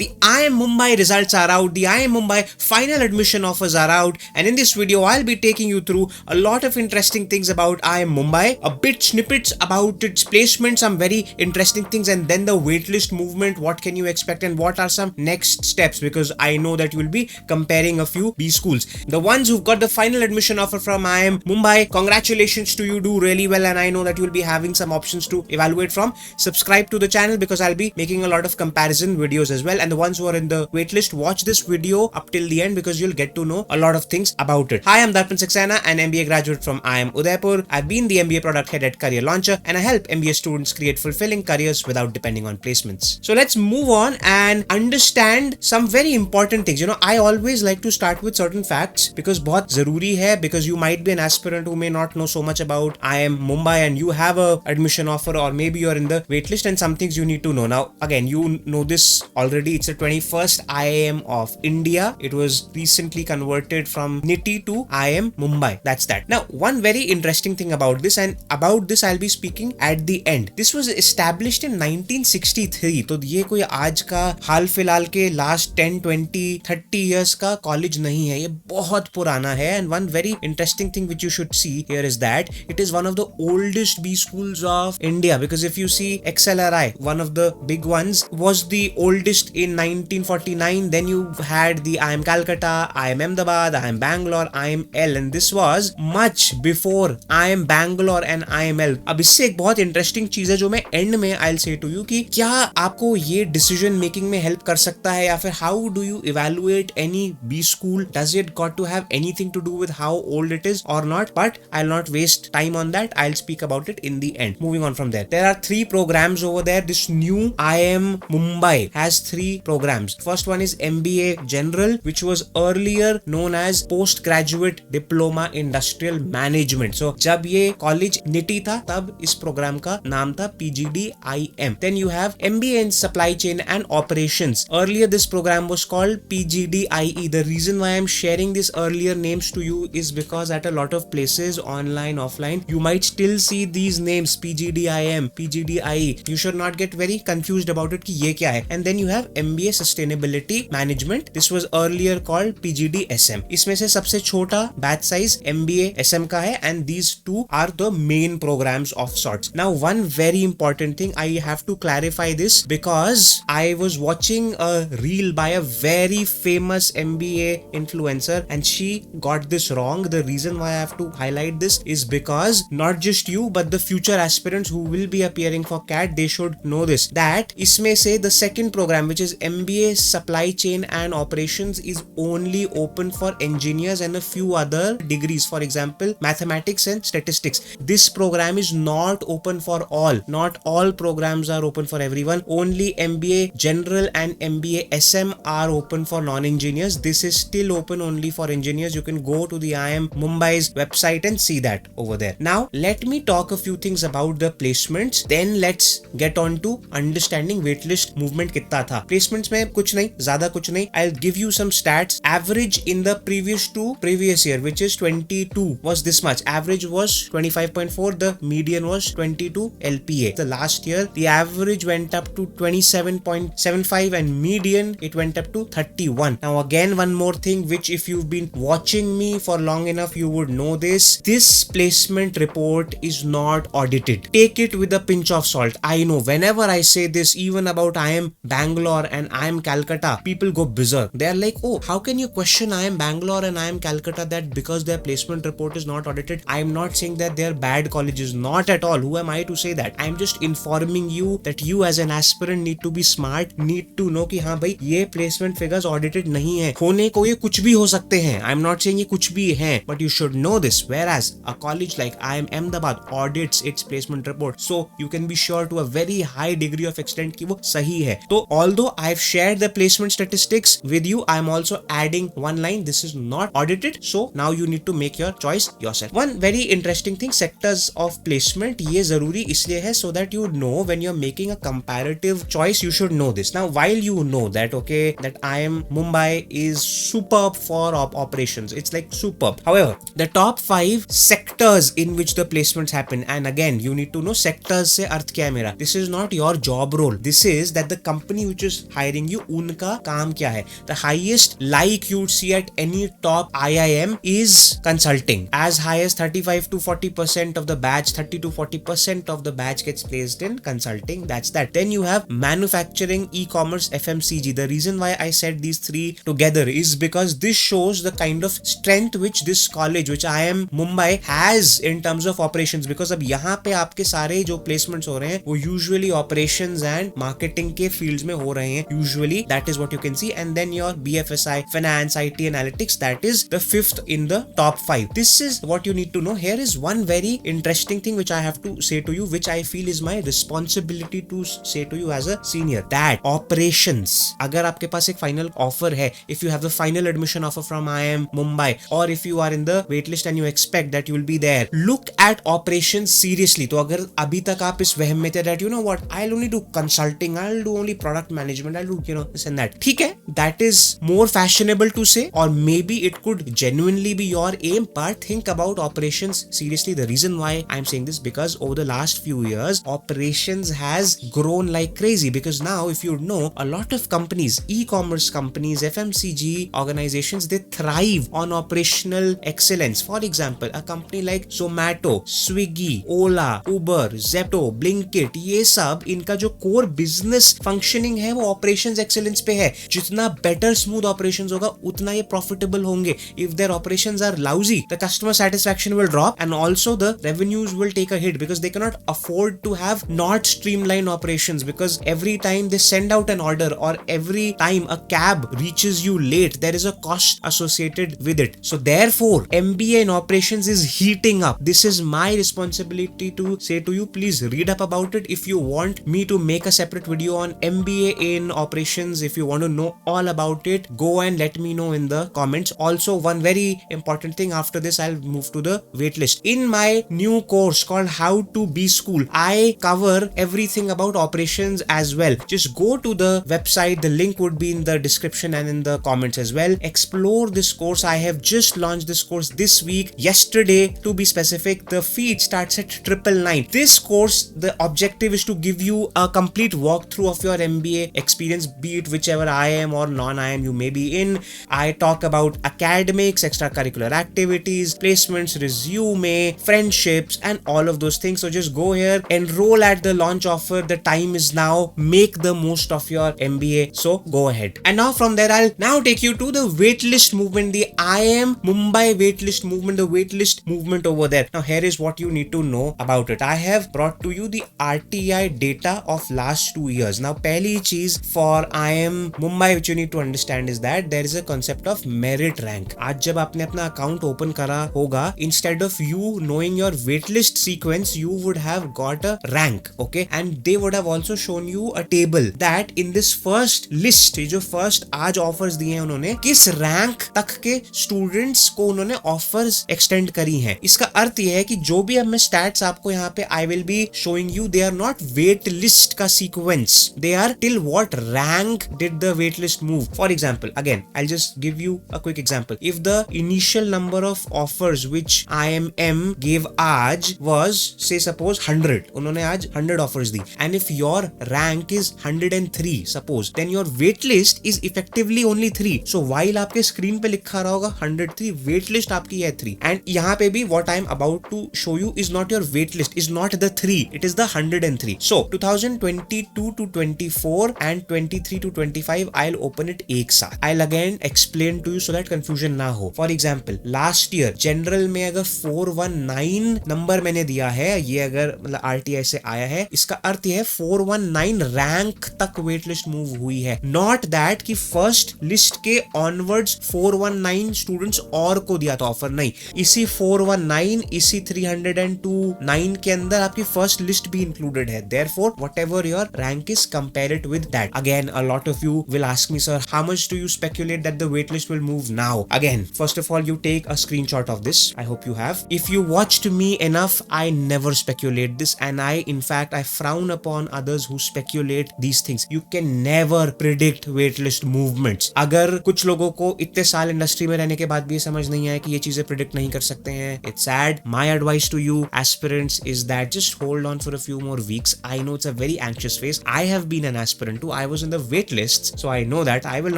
The IIM Mumbai results are out. The IIM Mumbai final admission offers are out. And in this video, I'll be taking you through a lot of interesting things about IIM Mumbai, a bit snippets about its placement, some very interesting things, and then the waitlist movement, what can you expect and what are some next steps, because I know that you will be comparing a few B schools. The ones who've got the final admission offer from IIM Mumbai, congratulations to you, do really well, and I know that you will be having some options to evaluate from. Subscribe to the channel because I'll be making a lot of comparison videos as well, and the ones who are in the waitlist, watch this video up till the end because you'll get to know a lot of things about it. Hi, I'm Darpan Saxena, an MBA graduate from IIM Udaipur. I've been the MBA product head at Career Launcher, and I help MBA students create fulfilling careers without depending on placements. So let's move on and understand some very important things. I always like to start with certain facts because बहुत जरूरी है, because you might be an aspirant who may not know so much about IIM Mumbai and you have a admission offer, or maybe you're in the waitlist, and some things you need to know. Now again, you know this already, it's the 21st IIM of India. It was recently converted from NITI to IIM Mumbai. That's that. Now one very interesting thing about this, and about this I'll be speaking at the end. This was established in 1963. तो ये कोई आज का हाल फिलहाल के last 10, 20, 30 years का college नहीं है, ये बहुत पुराना है. And one very interesting thing which you should see here is that it is one of the oldest B schools of India, because if you see XLRI, one of the big ones, was the oldest in 1949. Then you had the IIM Calcutta, IIM Ahmedabad, IIM Bangalore, IIML, and this was much before IIM Bangalore and IIML. अब इससे एक बहुत interesting चीज है जो मैं and में I'll say to you कि क्या आपको ये डिसीजन मेकिंग में हेल्प कर सकता है, या फिर how do you evaluate any B school, does it got to have anything to do with how old it is or not, but I'll not waste time on that. I'll speak about it in the end. Moving on from there are 3 programs over there. This new IIM Mumbai has 3 programs. First one is MBA General, which was earlier known as Postgraduate Diploma Industrial Management. So जब ये college NITI था तब इस programme का नाम था PGDIM. Then you have MBA in Supply Chain and Operations. Earlier this program was called PGDIE. The reason why I'm sharing these earlier names to you is because at a lot of places, online, offline, you might still see these names, PGDIM, PGDIE. You should not get very confused about it कि ये क्या है. And then you have MBA Sustainability Management. This was earlier called PGDSM. इसमें से सबसे छोटा batch size MBA SM का है, and these two are the main programs of sorts. Now one very important thing, I have to clarify this because I was watching a reel by a very famous MBA influencer and she got this wrong. The reason why I have to highlight this is because not just you but the future aspirants who will be appearing for CAT, they should know this, that इसमें से the second program, which is MBA Supply Chain and Operations, is only open for engineers and a few other degrees, for example mathematics and statistics. This program is not open for all. Not all programs are open for everyone. Only MBA General and MBA SM are open for non-engineers. This is still open only for engineers. You can go to the IIM Mumbai's website and see that over there. Now let me talk a few things about the placements, then let's get on to understanding waitlist movement कितना था. Placements में कुछ नहीं, ज़्यादा कुछ नहीं. I'll give you some stats. Average in the previous year, which is 22, was this much. Average was 25.4. The median was 22 LPA. The last year the average went up to 27.75 and median it went up to 31. Now again, one more thing which if you've been watching me for long enough you would know this. This placement report is not audited. Take it with a pinch of salt. I know whenever I say this, even about IIM Bangalore and IIM Calcutta, people go berserk. They're like, oh, how can you question IIM Bangalore and IIM Calcutta that because their placement report is not audited? I'm not saying that they're bad colleges, not at all. Who am I to say that? I'm just informing you that you as an aspirant need to be smart, need to know कि हाँ भाई ये placement figures audited नहीं है. होने को ये कुछ भी हो सकते हैं. I'm not saying ये कुछ भी है, but you should know this. Whereas a college like IIM Ahmedabad audits its placement report, so you can be sure to a very high degree of extent कि वो सही है. तो although I've shared the placement statistics with you, I'm also adding one line. This is not audited, so now you need to make your choice yourself. One very interesting thing, sectors of placement ये जरूरी इसलिए है so that you know when you're making a comparative choice, you should know this. Now while you know that okay, that IIM Mumbai is superb for operations, it's like superb. However, the top 5 sectors in which the placements happen, and again you need to know sectors से अर्थ क्या है मेरा. This is not your job role. This is that the company which is hiring you, उनका काम क्या है. The highest like you'd see at any top IIM is consulting. As high as 35 to 40% of the batch, 30 to 40% of the batch gets placed in consulting. That's that. Then you have manufacturing, e-commerce, FMCG. The reason why I said these three together is because this shows the kind of strength which this college, which IIM Mumbai has in terms of operations. Because अब यहाँ पे आपके सारे जो placements हो रहे हैं वो usually operations and marketing के fields में हो रहे हैं. Usually that is what you can see. And then your BFSI, finance, IT, analytics, that is the fifth in the top 5. This is what you need to know. Here is one very interesting thing which I have to say to you, which I feel is my responsibility to say to you as a senior. That operations, अगर आपके पास एक final offer है, if you have the final admission offer from IIM Mumbai, or if you are in the waitlist and you expect that you will be there, look at operations seriously. तो अगर अभी तक आप इस वहम में थे that you know what, I'll only do consulting, I'll do only product management, I'll do this and that. ठीक है, that is more fashionable to say, or maybe it could genuinely be your aim, but think about operations seriously. The reason why I'm saying this, because over the last few years operations has grown like crazy, because now if you know, a lot of companies, e-commerce companies, FMCG organizations, they thrive on operational excellence. For example, a company like Zomato, Swiggy, Ola, Uber, Zepto, Blinkit, ये सब इनका जो core business functioning है वो operations excellence पे है. जितना better smooth operations होगा उतना ये profitable होंगे. If their operations are lousy, the customer satisfaction will drop and also the revenues will take a hit, because they cannot afford to have not streamlined operations, because every time they send out an order or every time a cab reaches you late, there is a cost associated with it. So therefore MBA in operations is heating up. This is my responsibility to say to you, please read up about it. If you want me to make a separate video on MBA in operations, if you want to know all about it, go and let me know in the comments. Also, one very important thing, after this I'll move to the waitlist. In my new course called How to Be School, I cover everything about operations as well. Just go to the website, the link would be in the description and in the comments as well. Explore this course. I have just launched this course this week, yesterday to be specific. The fee starts at 999. This course, the objective is to give you a complete walkthrough of your MBA experience, be it whichever IIM or non-IIM you may be in. I talk about academics, extracurricular activities, placements, resume, friendships, and all of those things. So just go here, enroll at the launch offer. The time is now. Make the most of your MBA. So go ahead. And now from there, I'll now take you to the waitlist movement, the IIM Mumbai waitlist movement, the waitlist movement over there. Now here is what you need to know about it. I have brought to you the RTI data of last 2 years. Now पहली चीज for IIM Mumbai which you need to understand is that there is a concept of merit rank. आज जब आपने अपना account open करा होगा, instead of you knowing your waitlist sequence, you would have got a rank, okay? And they would have also shown you a table that in this first list, जो first आज offers दिए हैं उन्होंने, किस rank तक के students को उन्होंने offers extend करी हैं. इसका अर्थ यह है कि जो भी अब मैं stats आपको यहाँ पे I will be showing you, they are not wait list का sequence. They are till what rank did the wait list move. For example, again, I'll just give you a quick example. If the initial number of offers which IIM gave आज was, say suppose 100, उन्होंने आज 100 offers the, and if your rank is 103 suppose, then your wait list is effectively only 3. So while आपके screen पे लिखा रहा होगा 103, wait list आपकी है 3. And यहाँ पे भी what I'm about to show you is not your wait list, is not the 3, it is the 103. So 2022 to 24 and 23 to 25 I'll open it एक साथ. I'll again explain to you so that confusion ना हो. For example, last year general में अगर 419 number मैंने दिया है, ये अगर मतलब RTI से आया है, इसका अर्थ ये है 419 रैंक तक वेट लिस्ट मूव हुई है. नॉट दैट कि फर्स्ट लिस्ट के ऑनवर्ड्स 419 स्टूडेंट्स और को दिया था ऑफर, नहीं. इसी 419, इसी 309 के अंदर आपकी फर्स्ट लिस्ट भी इंक्लूडेड है. Therefore, whatever your rank is, compare it with that. Again, a lot of you will ask me, sir, how much do you speculate that the waitlist will move now? Again, first of all, you take a screenshot of this. I hope you have. If you watched me enough, I never speculate this, and in fact, I frown upon others who speculate these things. You can never predict waitlist movements. अगर कुछ लोगों को इतने साल industry में रहने के बाद भी ये समझ नहीं आया कि ये चीजें प्रिडिक्ट नहीं कर सकते हैं, it's sad. My advice to you aspirants is that just hold on for a few more weeks. I know it's a very anxious phase. I have been an aspirant too. I was in the wait lists, so I know that. I will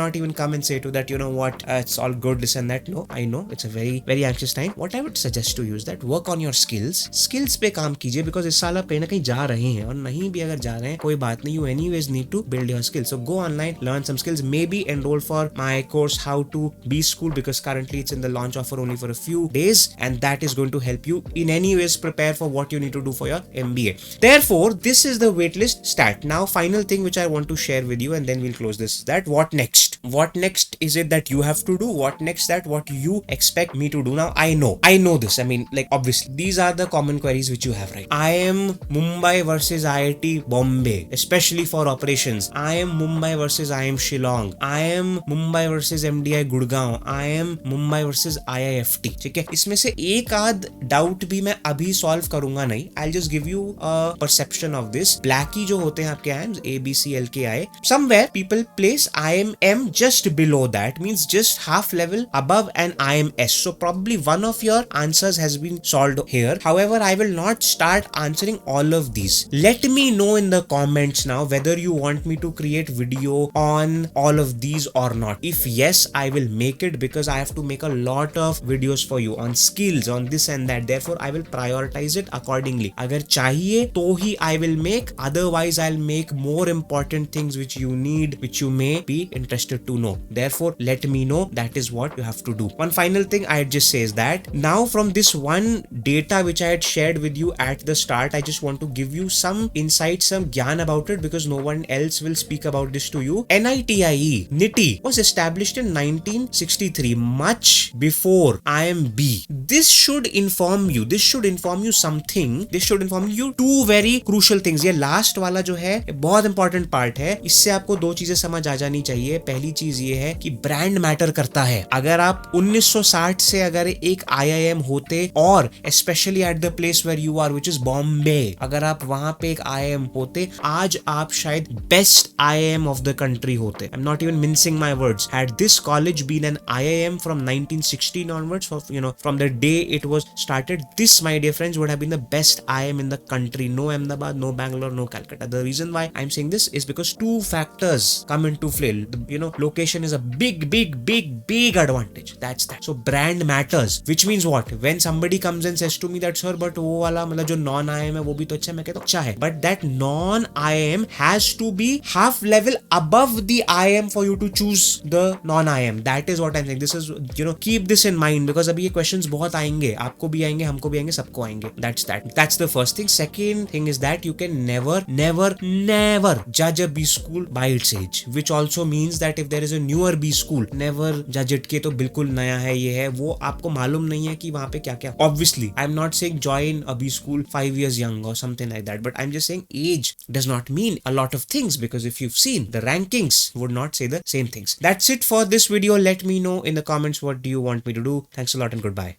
not even come and say to that, you know what, it's all good, this and that. No, I know it's a very very anxious time. What I would suggest to you is that work on your skills पे काम कीजिए, because इस साल आप कहीं ना कहीं जा रहे हैं, और नहीं भी अगर जा रहे हैं कोई बात नहीं, you anyways need to build your skills. So go online, learn some skills, maybe enroll for my course How to Be School, because currently it's in the launch offer only for a few days, and that is going to help you in any ways prepare for what you need to do for your MBA. Therefore, this is the waitlist stat. Now, final thing which I want to share with you, and then we'll close this, that what next? What next is it that you have to do? What next that what you expect me to do? Now, I know this. I mean, like, obviously, these are the common queries which you have, right? I am Mumbai versus IIT Bombay, especially for operations. I am Mumbai versus IIM Shillong. I am Mumbai versus MDI Gurgaon. I am Mumbai versus IIFT. ठीक है, इसमें से एक आध doubt भी मैं अभी solve करूंगा नहीं. I'll just give you a perception of this. Blacky जो होते हैं आपके IIMs, A, B, C, L, K, I. Somewhere people place IIM just below that, means just half level above an IIMS. So probably one of your answers has been solved here. However, I will not start answering all of these. Let me know in the comments now whether you want me to create video on all of these or not. If yes, I will make it, because I have to make a lot of videos for you on skills, on this and that. Therefore, I will prioritize it accordingly. अगर चाहिए तो ही I will make, otherwise I'll make more important things which you need, which you may be interested to know. Therefore, let me know. That is what you have to do. One final thing I'd just say is that now from this one data which I had shared with you at the start, I just want to give you some insight, some gyan about it, because no one else will speak about this to you. NITIE was established in 1963, much before IMB. This should inform you. This should inform you something. This should inform you two very crucial things. ये last वाला जो है बहुत important part है. इससे आपको दो चीजें समझ आ जानी चाहिए. पहली चीज ये है कि ब्रांड मैटर करता है. अगर आप 1960 से अगर एक IIM होते, और specially at the place where you are which is Bombay, अगर आप वहां पे एक IIM होते, आज आप शायद best IIM of the country होते. I am not even mincing my words. Had this college been an IIM from 1916 onwards, from the day it was started, this, my dear friends, would have been the best IIM in the country. No Ahmedabad, no Bangalore, no Calcutta. The reason why I'm saying this is because two factors come into play. Location is a big advantage. That's that. So brand matters, which means what? When somebody comes and says to me that, sir, but वो वाला मतलब जो non IIM है वो भी तो अच्छा है, मैं कहता हूँ अच्छा है, but that non IIM has to be half level above the IIM for you to choose the non IIM. That is what I'm saying. This is, keep this in mind, because अभी ये questions बहुत आएंगे, आपको भी आएंगे, हमको भी आएंगे, सबको आएंगे. That's the first thing. Second thing is that you can never judge a B school by its age, which also means that if there is a newer B school, never judge it कि तो बिल्कुल नया है, ये है वो, आपको मालूम नहीं है कि वहां पे क्या क्या. Obviously, I'm not saying join a B school 5 years young or something like that, but I'm just saying age does not mean a lot of things, because if you've seen the rankings would not say the same things. That's it for this video. Let me know in the comments what do you want me to do. Thanks a lot and goodbye.